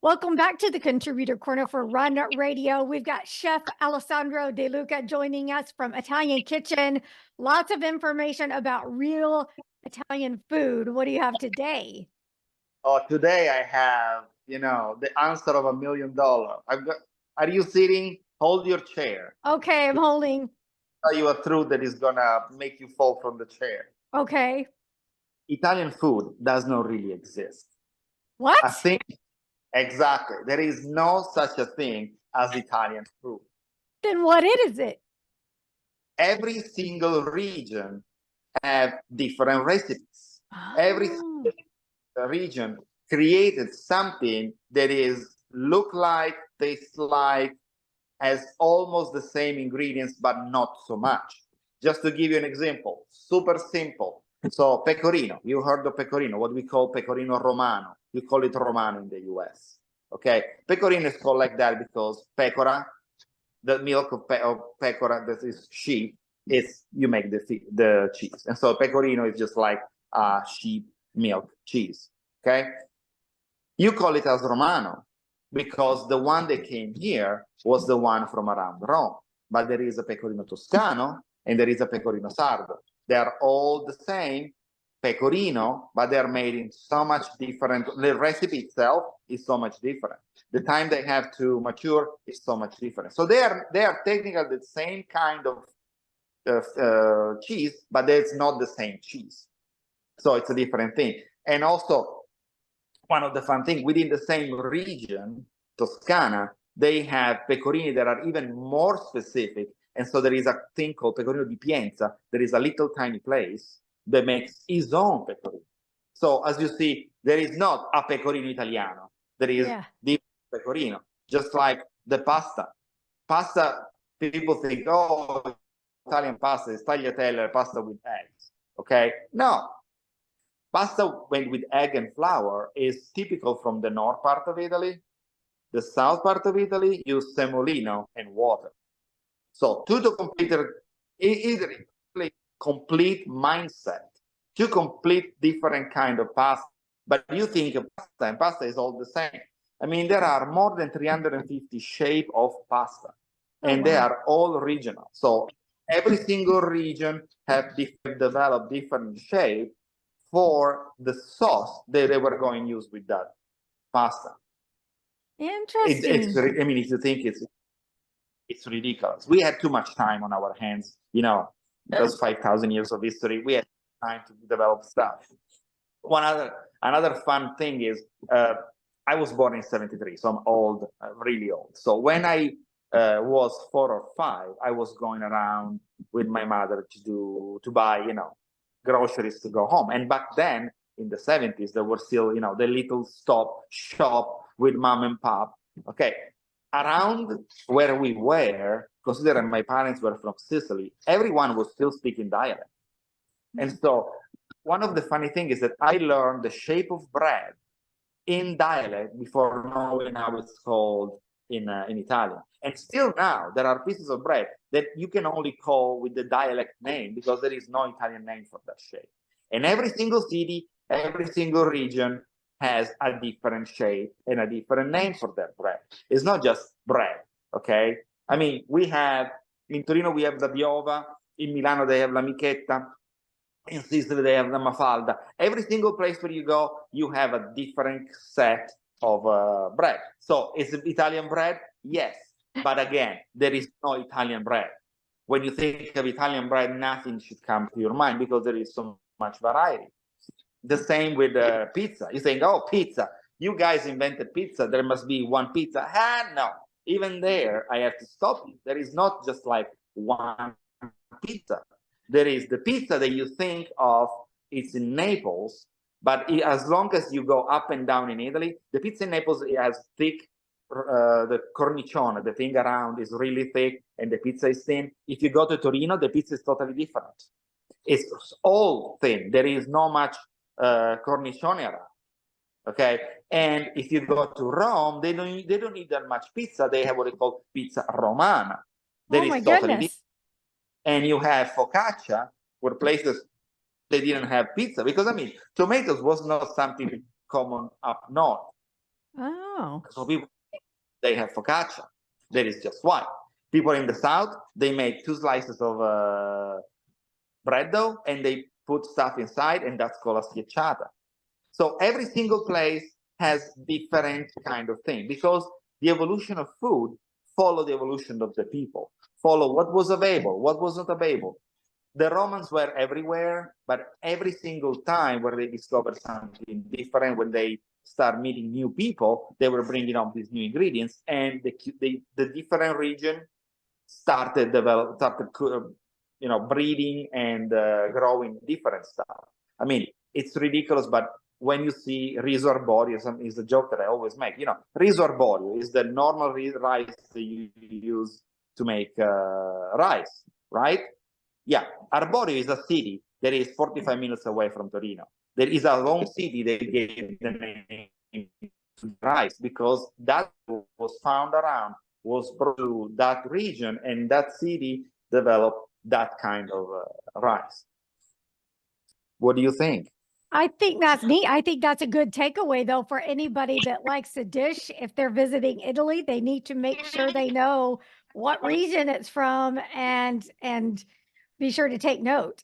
Welcome back to the Contributor Corner for Run Radio. We've got Chef Alessandro De Luca joining us from Italian Kitchen. Lots of information about real Italian food. What do you have today? Oh, today I have, the answer of $1 million. Are you sitting? Hold your chair. Okay, I'm holding. Tell you a truth that is gonna make you fall from the chair. Okay. Italian food does not really exist. What? I think exactly. There is no such a thing as Italian food. Then what is it? Every single region have different recipes. Every single region created something that is look like, taste like, has almost the same ingredients, but not so much. Just to give you an example, super simple. So pecorino, you heard of pecorino, what we call pecorino romano. We call it romano in the US. Okay, pecorino is called like that because pecora, the milk of pecora, that is sheep, is you make the cheese. And so pecorino is just like sheep milk cheese. Okay, you call it as romano because the one that came here was the one from around Rome. But there is a pecorino toscano and there is a pecorino sardo. They are all the same pecorino, but they're made in so much different. The recipe itself is so much different. The time they have to mature is so much different. So they are technically the same kind of cheese, but it's not the same cheese. So it's a different thing. And also, one of the fun things within the same region, Toscana, they have pecorini that are even more specific. And so there is a thing called pecorino di Pienza. There is a little tiny place that makes his own pecorino. So as you see, there is not a pecorino italiano. There is the pecorino, just like the pasta. Pasta, people think, oh, Italian pasta is tagliatelle, pasta with eggs. Okay? No. Pasta made with egg and flour is typical from the north part of Italy. The south part of Italy use semolino and water. So two complete mindset, two complete different kind of pasta. But you think of pasta and pasta is all the same. I mean, there are more than 350 shapes of pasta, and they are all regional. So every single region have developed different shape for the sauce that they were going to use with that pasta. Interesting. I mean, if you think it's ridiculous. We had too much time on our hands, those 5,000 years of history. We had time to develop stuff. Another fun thing is, I was born in 73, so I'm old, really old. So when I was 4 or 5, I was going around with my mother to buy, groceries to go home. And back then in the 70s, there were still, the little shop with mom and pop. Okay. Around where we were, considering my parents were from Sicily, everyone was still speaking dialect. And so one of the funny things is that I learned the shape of bread in dialect before knowing how it's called in Italian. And still now, there are pieces of bread that you can only call with the dialect name because there is no Italian name for that shape. And every single city, every single region has a different shape and a different name for that bread. It's not just bread, okay? I mean, in Torino, we have la biova. In Milano, they have la michetta. In Sicily, they have la mafalda. Every single place where you go, you have a different set of bread. So is it Italian bread? Yes. But again, there is no Italian bread. When you think of Italian bread, nothing should come to your mind because there is so much variety. The same with pizza. You think, oh, pizza. You guys invented pizza. There must be one pizza. No. Even there, I have to stop you. There is not just like one pizza. There is the pizza that you think of, it's in Naples, but as long as you go up and down in Italy, the pizza in Naples has thick, the cornicione, the thing around is really thick, and the pizza is thin. If you go to Torino, the pizza is totally different. It's all thin. There is no much cornicione around. Okay, and if you go to Rome, they don't eat that much pizza. They have what they call pizza romana. That is totally different. And you have focaccia, where places they didn't have pizza because, I mean, tomatoes was not something common up north. Oh. So people, they have focaccia. That is just one. People in the South, they make 2 slices of bread dough and they put stuff inside, and that's called a schiacciata. So every single place has different kind of thing, because the evolution of food follow the evolution of the people, follow what was available, what was not available. The Romans were everywhere, but every single time where they discovered something different, when they start meeting new people, they were bringing up these new ingredients, and the different region started breeding and growing different stuff. I mean, it's ridiculous, but when you see riso arborio, is the joke that I always make. Riso arborio is the normal rice that you use to make rice, right? Yeah, Arborio is a city that is 45 minutes away from Torino. There is a long city that gave the name to rice, because that was found around, was brought to that region, and that city developed that kind of rice. What do you think? I think that's neat. I think that's a good takeaway, though, for anybody that likes a dish. If they're visiting Italy, they need to make sure they know what region it's from, and be sure to take note.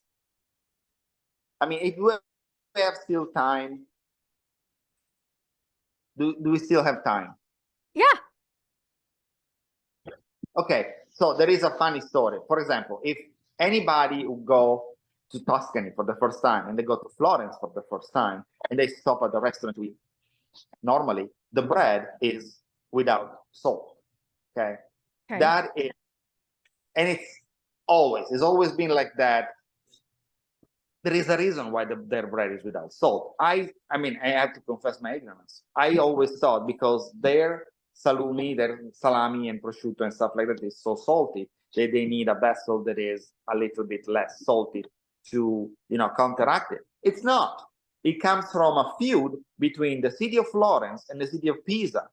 I mean, if we have still time, do we still have time? Yeah. Okay, so there is a funny story. For example, if anybody who go to Tuscany for the first time, and they go to Florence for the first time, and they stop at the restaurant to eat, normally the bread is without salt. Okay, that is, and it's always been like that. There is a reason why their bread is without salt. I mean, I have to confess my ignorance. I always thought because their salumi, their salami and prosciutto and stuff like that is so salty that they need a vessel that is a little bit less salty to, counteract it. It's not. It comes from a feud between the city of Florence and the city of Pisa.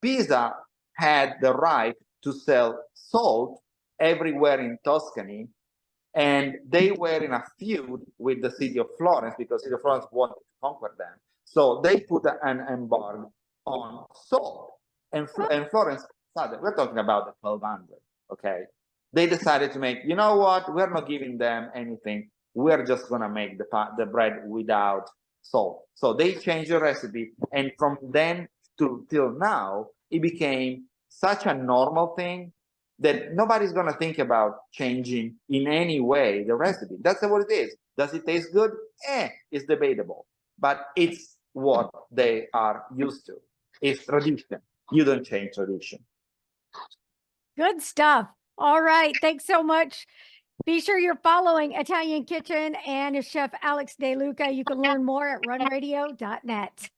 Pisa had the right to sell salt everywhere in Tuscany, and they were in a feud with the city of Florence because the city of Florence wanted to conquer them. So they put an embargo on salt. And Florence decided, we're talking about the 1200, okay? They decided to make, you know what, we're not giving them anything. We're just going to make the bread without salt. So they changed the recipe. And from then till now, it became such a normal thing that nobody's going to think about changing in any way the recipe. That's what it is. Does it taste good? It's debatable. But it's what they are used to. It's tradition. You don't change tradition. Good stuff. All right. Thanks so much. Be sure you're following Italian Kitchen and Chef Alex De Luca. You can learn more at runradio.net.